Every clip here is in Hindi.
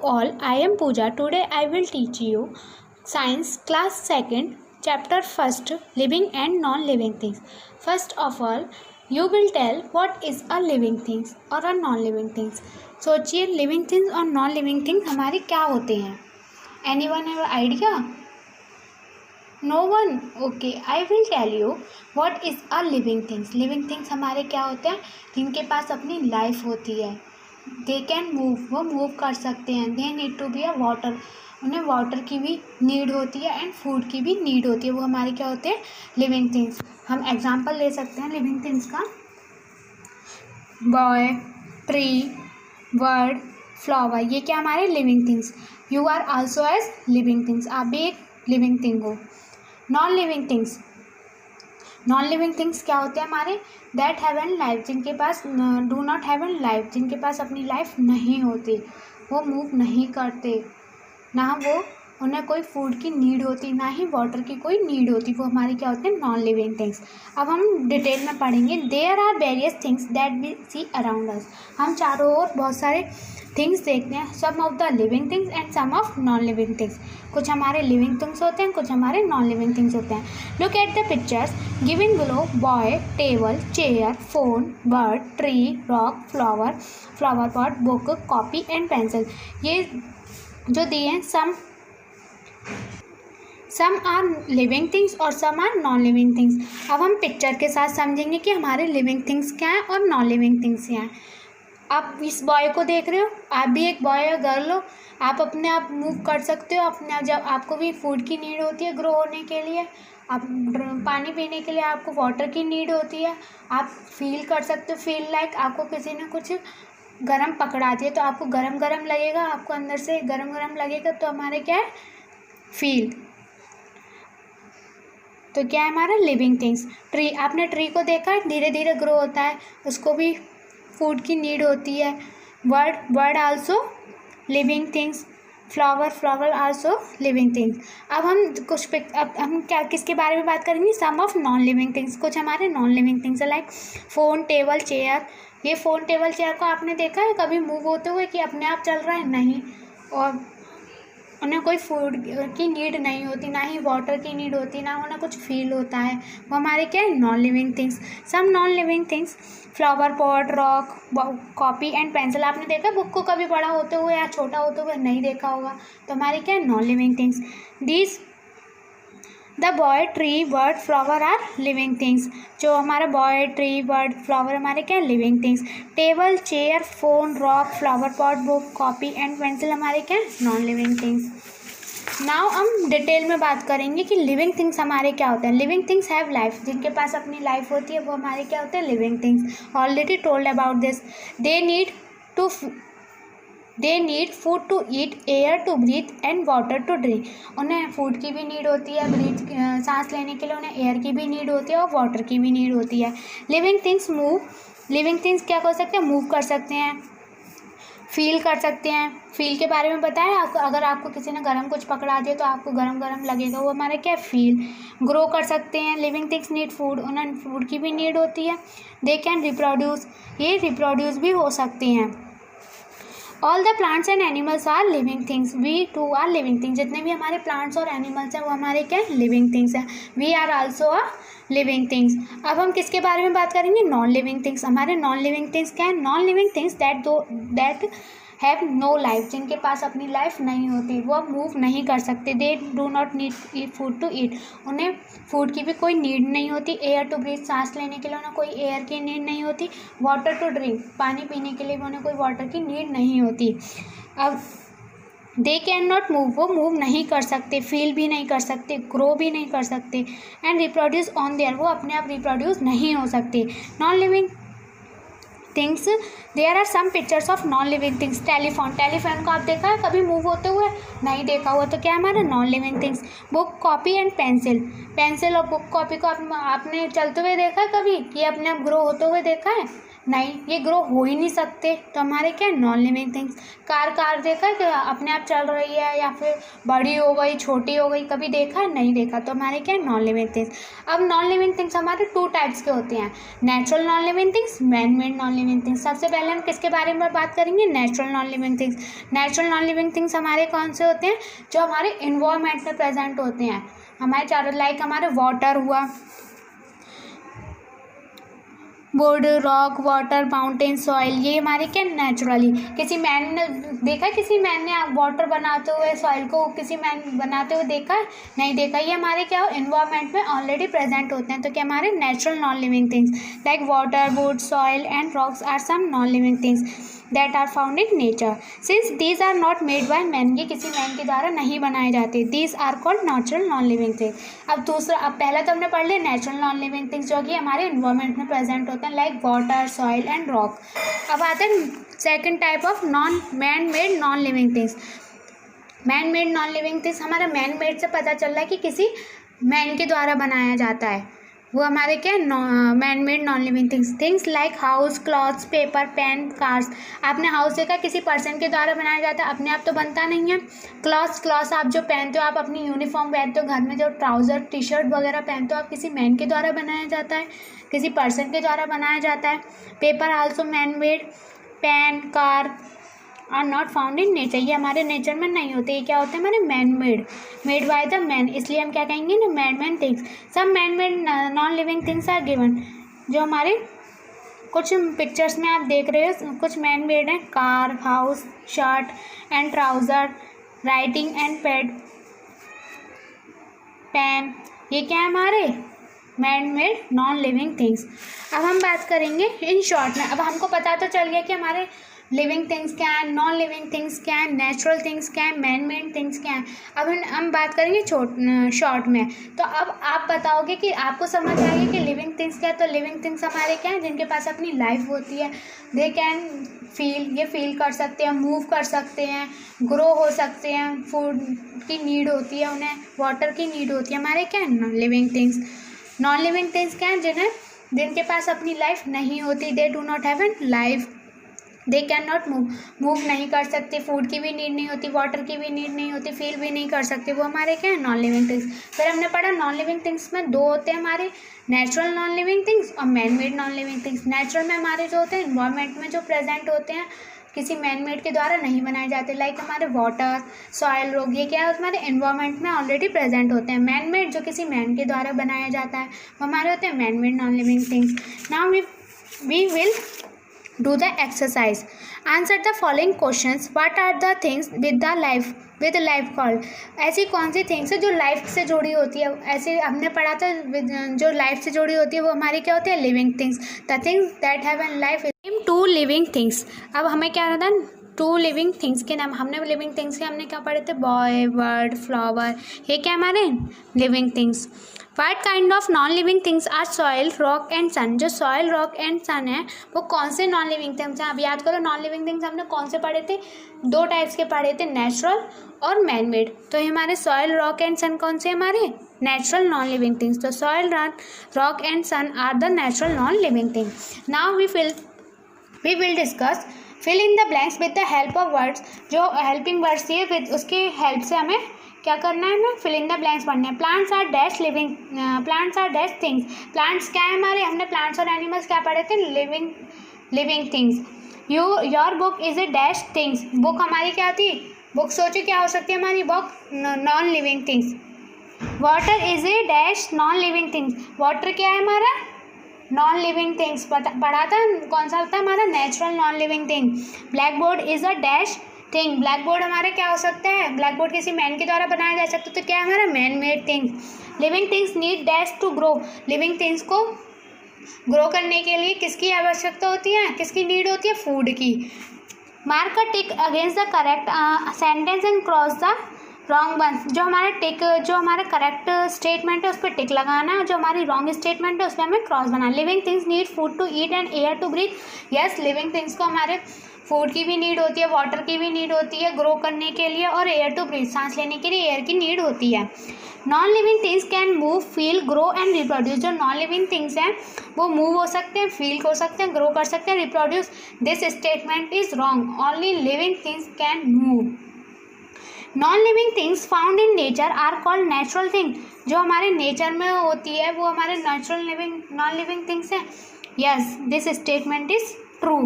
all, I am Pooja. Today I will teach you Science Class 2nd, Chapter 1st, Living and Non-Living Things. First of all, you will tell what is a living things or a non-living things. सोचिए living things और non-living things हमारे क्या होते हैं. Anyone have idea? No one? Okay, I will tell you what is a living things. Living things हमारे क्या होते हैं, जिनके पास अपनी लाइफ होती है. दे कैन मूव, वो मूव कर सकते हैं. They need to be a water, उन्हें वाटर की भी नीड होती है एंड फूड की भी नीड होती है. वो हमारे क्या होते हैं, लिविंग थिंग्स. हम एग्जांपल ले सकते हैं लिविंग थिंग्स का. बॉय, ट्री, बर्ड, फ्लावर, ये क्या हमारे living things. You are also as living things, आप भी एक लिविंग थिंग हो. Non living things, non living things क्या होते हैं हमारे, दैट हैव एन लाइफ, जिनके पास do not have an life, जिनके पास अपनी लाइफ नहीं होती. वो मूव नहीं करते, ना वो उन्हें कोई फूड की नीड होती, ना ही वाटर की कोई नीड होती. वो हमारी क्या होते हैं, नॉन लिविंग थिंग्स. अब हम डिटेल में पढ़ेंगे. There are various things that we see around us. हम चारों ओर बहुत सारे थिंग्स देखते हैं. Some of the living things and some of non living things. कुछ हमारे लिविंग थिंग्स होते हैं, कुछ हमारे नॉन लिविंग थिंग्स होते हैं. Look at the pictures given below. Boy, table, chair, phone, bird, tree, rock, flower, flower pot, book, copy and pencil. ये जो दिए हैं, सम आर लिविंग थिंग्स और some are non living things. अब हम पिक्चर के साथ समझेंगे कि हमारे लिविंग थिंग्स क्या हैं और नॉन लिविंग थिंग्स क्या हैं. आप इस बॉय को देख रहे हो, आप भी एक बॉय या गर्ल हो. आप अपने आप मूव कर सकते हो अपने आप. जब आपको भी फूड की नीड होती है ग्रो होने के लिए, आप पानी पीने के लिए आपको वाटर की नीड होती है. आप फील कर सकते हो, फील लाइक आपको किसी ने कुछ गरम पकड़ा दिया तो आपको गरम गरम लगेगा, आपको अंदर से गरम गरम लगेगा. तो हमारे क्या है, फील. तो क्या है हमारा लिविंग थिंग्स. ट्री, आपने ट्री को देखा है, धीरे धीरे ग्रो होता है, उसको भी फूड की नीड होती है. Bird, bird also living things. Flower, flower also living things. अब हम क्या किसके बारे में बात करेंगे, सम ऑफ नॉन लिविंग थिंग्स. कुछ हमारे नॉन लिविंग थिंग्स है लाइक फ़ोन, टेबल, चेयर. ये फ़ोन, टेबल, चेयर को आपने देखा है कभी मूव होते हुए कि अपने आप चल रहा है, नहीं. और उन्हें कोई फूड की नीड नहीं होती, ना ही वाटर की नीड होती, ना उन्हें कुछ फील होता है. वो हमारे क्या है, non living things. Some non living things, flower pot, rock, copy and pencil. आपने देखा बुक को कभी बड़ा होते हुए या छोटा होते हुए, नहीं देखा होगा. तो हमारे क्या है, non living things. These the boy, tree, bird, flower are living things. जो हमारा बॉय, ट्री, बर्ड, फ्लावर हमारे क्या है, living things. Table, chair, phone, rock, flower pot, book, copy and pencil हमारे क्या है, नॉन लिविंग थिंग्स. नाउ हम डिटेल में बात करेंगे कि लिविंग थिंग्स हमारे क्या होते हैं. लिविंग थिंग्स हैव लाइफ, जिनके पास अपनी लाइफ होती है वो हमारे क्या होते हैं, living things. Already told about this. They need food to eat, air to breathe and water to drink. उन्हें फूड की भी नीड होती है, सांस लेने के लिए उन्हें एयर की भी नीड होती है और वाटर की भी नीड होती है. Living things move. Living things क्या कर सकते हैं, मूव कर सकते हैं, फील कर सकते हैं. फील के बारे में बताया आपको. अगर आपको किसी ने गरम कुछ पकड़ा दिया तो आपको गरम गरम लगेगा, वो हमारा क्या, फील. ग्रो कर सकते हैं. लिविंग थिंग्स नीड फूड, उन्हें फूड की भी नीड होती है. दे कैन रिप्रोड्यूस, ये रिप्रोड्यूस भी हो सकती हैं. All the plants and animals are living things. We too are living things. जितने भी हमारे प्लांट्स और एनिमल्स हैं वो हमारे क्या है, लिविंग थिंग्स हैं. We are also a living things. अब हम किसके बारे में बात करेंगे, नॉन लिविंग थिंग्स. हमारे नॉन लिविंग थिंग्स क्या है, non living things that have no life, जिनके पास अपनी लाइफ नहीं होती, वो मूव नहीं कर सकते. They do not need food to eat. उन्हें फूड की भी कोई नीड नहीं होती. एयर टू ब्रीथ, सांस लेने के लिए उन्हें कोई एयर की नीड नहीं होती. वाटर टू ड्रिंक, पानी पीने के लिए भी उन्हें कोई वाटर की नीड नहीं होती. अब दे कैन नॉट मूव, वो मूव नहीं कर सकते, फील भी नहीं कर सकते, ग्रो भी नहीं कर सकते. एंड रिप्रोड्यूस ऑन देयर, वो अपने आप रिप्रोड्यूस नहीं हो सकते. Non living things, there are some pictures of non living things. Telephone, telephone को आप देखा है कभी मूव होते हुए, नहीं देखा हुआ, तो क्या है हमारा, non living things. Book, copy and pencil. Pencil और बुक, कॉपी को आपने चलते हुए देखा है कभी, कि अपने आप ग्रो होते हुए देखा है, नहीं, ये ग्रो हो ही नहीं सकते, तो हमारे क्या नॉन लिविंग थिंग्स। कार देखा कि अपने आप चल रही है या फिर बड़ी हो गई छोटी हो गई, कभी देखा नहीं देखा, तो हमारे क्या नॉन लिविंग थिंग्स। अब नॉन लिविंग थिंग्स हमारे 2 टाइप्स के होते हैं, natural non living things, man made non living things. सबसे पहले हम किसके बारे में बात करेंगे, natural non living things. Natural non living things हमारे कौन से होते हैं, जो हमारे इन्वायरमेंट में प्रेजेंट होते हैं हमारे चारों, लाइक हमारे वाटर हुआ, would, rock, water, mountain, soil, ये हमारे क्या नेचुरली। किसी मैन ने देखा, किसी मैन ने वाटर बनाते हुए सॉइल को किसी मैन बनाते हुए देखा है, नहीं देखा। ये हमारे क्या इन्वायरमेंट में ऑलरेडी प्रेजेंट होते हैं, तो क्या हमारे natural non living things. Like water, wood, soil and rocks are some non living things that are found in nature since these are not made by man. ये किसी मैन के द्वारा नहीं बनाए जाते, these are called natural non living things. अब पहला तो हमने पढ़ लिया नेचुरल नॉन लिविंग थिंग्स, जो कि हमारे इन्वायरमेंट में प्रेजेंट होते हैं, like water, soil and rock. अब आते हैं second type of man made non living things. Man made non living things हमारा मैन मेड से पता चल रहा है कि किसी मैन के द्वारा बनाया जाता है, वो हमारे क्या man made non living things like house, clothes, paper, pen, cars. आपने हाउस देखा किसी पर्सन के द्वारा बनाया जाता है, अपने आप तो बनता नहीं है। क्लॉथ्स आप जो पहनते हो, आप अपनी यूनिफॉर्म पहनते हो, घर में जो ट्राउज़र, टी शर्ट वगैरह पहनते हो, आप किसी मैन के द्वारा बनाया जाता है, किसी पर्सन के द्वारा बनाया जाता है। Paper also man made, pen, car are not found in nature, ये हमारे नेचर में नहीं होते, ये क्या होते हैं हमारे man made by the man, इसलिए हम क्या कहेंगे ना मैन थिंग्स। सब man made non living things are given, जो हमारे कुछ पिक्चर्स में आप देख रहे हो, कुछ मैन मेड हैं, car, house, shirt and trouser, writing and pad, pen, ये क्या है हमारे man made non living things. अब हम बात करेंगे इन शॉर्ट में। अब हमको पता तो चल गया कि हमारे लिविंग थिंग्स क्या है, नॉन लिविंग थिंग्स क्या है, नेचुरल थिंग्स क्या है, मैन मेड थिंग्स क्या है। अब हम बात करेंगे शॉर्ट में। तो अब आप बताओगे कि आपको समझ आएगी कि लिविंग थिंग्स क्या है। तो लिविंग थिंग्स हमारे क्या हैं, जिनके पास अपनी लाइफ होती है, दे कैन फील, ये फील कर सकते हैं, मूव कर सकते हैं, ग्रो हो सकते हैं, फूड की नीड होती है उन्हें, वाटर की नीड होती है, हमारे क्या है living things. Non living things क्या हैं, जिनके पास अपनी लाइफ नहीं होती, दे do not have an life, they can not move नहीं कर सकते, फूड की भी नीड नहीं होती, वाटर की भी नीड नहीं होती, फील भी नहीं कर सकते, वो हमारे क्या है नॉन लिविंग थिंग्स। फिर हमने पढ़ा नॉन लिविंग थिंग्स में 2 होते हैं हमारे, नेचुरल नॉन लिविंग थिंग्स और man made non living things. Natural में हमारे जो होते हैं इन्वायरमेंट में जो प्रेजेंट होते हैं, किसी मैन मेड के द्वारा नहीं बनाए जाते, लाइक हमारे वाटर, सॉइल, रोग, ये क्या है हमारे इन्वायरमेंट में ऑलरेडी प्रेजेंट होते हैं। मैन मेड जो किसी मैन के द्वारा बनाया जाता है, वो हमारे होते हैं man made non living things. Now we will do the exercise. Answer the following questions. What are the things with life called? ऐसी कौन सी थिंग्स है जो लाइफ से जुड़ी होती है। ऐसे हमने पढ़ा था जो लाइफ से जुड़ी होती है वो हमारी क्या होती है living things. The things that have an life name 2 living things. अब हमें क्या रहता है 2 लिविंग थिंग्स के नाम। हमने लिविंग थिंग्स के हमने क्या पढ़े थे, बॉय, बर्ड, फ्लावर, ये क्या हमारे living things. What kind of non living things are soil, rock and sun. जो सॉइल, रॉक एंड सन है वो कौन से नॉन लिविंग थिंग्स हैं। अब याद करो नॉन लिविंग थिंग्स हमने कौन से पढ़े थे, 2 टाइप्स के पढ़े थे, नेचुरल और मैन मेड। तो ये हमारे सॉइल, रॉक एंड सन कौन से हमारे नेचुरल नॉन लिविंग थिंग्स। तो soil, rock and sun are the natural non living thing. Now we will discuss fill in the blanks with the help of words. जो हेल्पिंग वर्ड्स दिए विद उसकी हेल्प से हमें क्या करना है, हमें फिल इन द ब्लैंक्स पढ़ना है। Plants are dash living, plants are dash things. Plants क्या है हमारे, हमने प्लांट्स और एनिमल्स क्या पढ़े थे, living things. Your book is a dash things. Book हमारी क्या थी, बुक सोचो क्या हो सकती है हमारी book, non living things. Water is a dash non living things. Water क्या है हमारा नॉन लिविंग थिंग्स, पढ़ा था कौन सा होता है हमारा natural non living thing. Black board is a dash thing. Black board हमारा क्या हो सकता है, ब्लैक बोर्ड किसी मैन के द्वारा बनाया जा सकता है, तो क्या है हमारा man made things. Living things need dash to grow. Living things को ग्रो करने के लिए किसकी आवश्यकता होती है, किसकी नीड होती है, फूड की। Mark a tick against the correct sentence and cross the wrong one. जो हमारा करेक्ट स्टेटमेंट है उस पर टिक लगाना है, जो हमारी रॉन्ग स्टेटमेंट है उस पर हमें क्रॉस बनाना। Living things need food to eat and air to breathe. Yes, living things को हमारे फूड की भी नीड होती है, वाटर की भी नीड होती है ग्रो करने के लिए, और एयर टू ब्रीथ, सांस लेने के लिए एयर की नीड होती है। Non living things can move, feel, grow and reproduce. जो नॉन लिविंग थिंग्स हैं वो मूव हो सकते हैं, फील हो सकते हैं, ग्रो कर सकते हैं, reproduce. This statement is wrong, only living things can move. Non living things found in nature are called natural thing. जो हमारे नेचर में होती है वो हमारे natural living non living things हैं। Yes, this statement is true.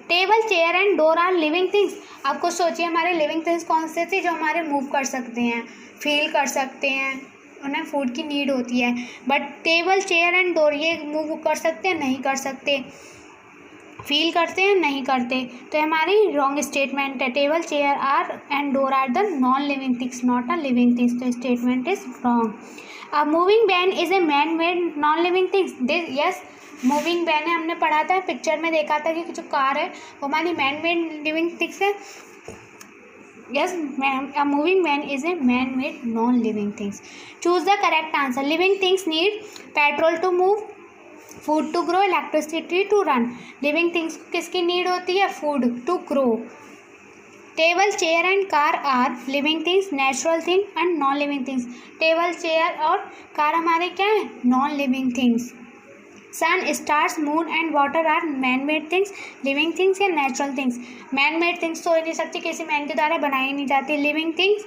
Table, chair and door are living things. आपको सोचिए हमारे लिविंग थिंग्स कौन से थे, जो हमारे मूव कर सकते हैं, फील कर सकते हैं, उन्हें फूड की नीड होती है। But table, chair and door ये मूव कर सकते हैं, नहीं कर सकते, फील करते हैं, नहीं करते। तो हमारी रॉन्ग स्टेटमेंट है। Table, chair are and door are the non living things, not a living things. तो statement is wrong. A moving van is a man made non living things. Yes, moving van है, हमने पढ़ा था, पिक्चर में देखा था कि जो कार है वो हमारी मैन मेड लिविंग थिंग्स है। Yes, a moving van is a man-made non-living things. Choose the correct answer. Living things need petrol to move, food to grow, electricity to run. Living things किसकी need होती है? Food to grow. Table, chair and car are living things, natural thing and non-living things. Table, chair और car हमारे क्या है? Non-living things. Sun, stars, moon and water are man made things, living things या natural things. Man made things तो हो नहीं सकती, किसी मैन के द्वारा बनाई नहीं जाती। Living things,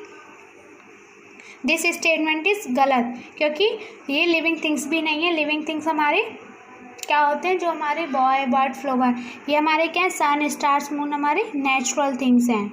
this statement is गलत, क्योंकि ये लिविंग थिंग्स भी नहीं है। लिविंग थिंग्स हमारे क्या होते हैं, जो हमारे बॉय, बर्ड, फ्लावर, ये हमारे क्या है? सन, स्टार्स, मून हमारे नेचुरल थिंग्स हैं।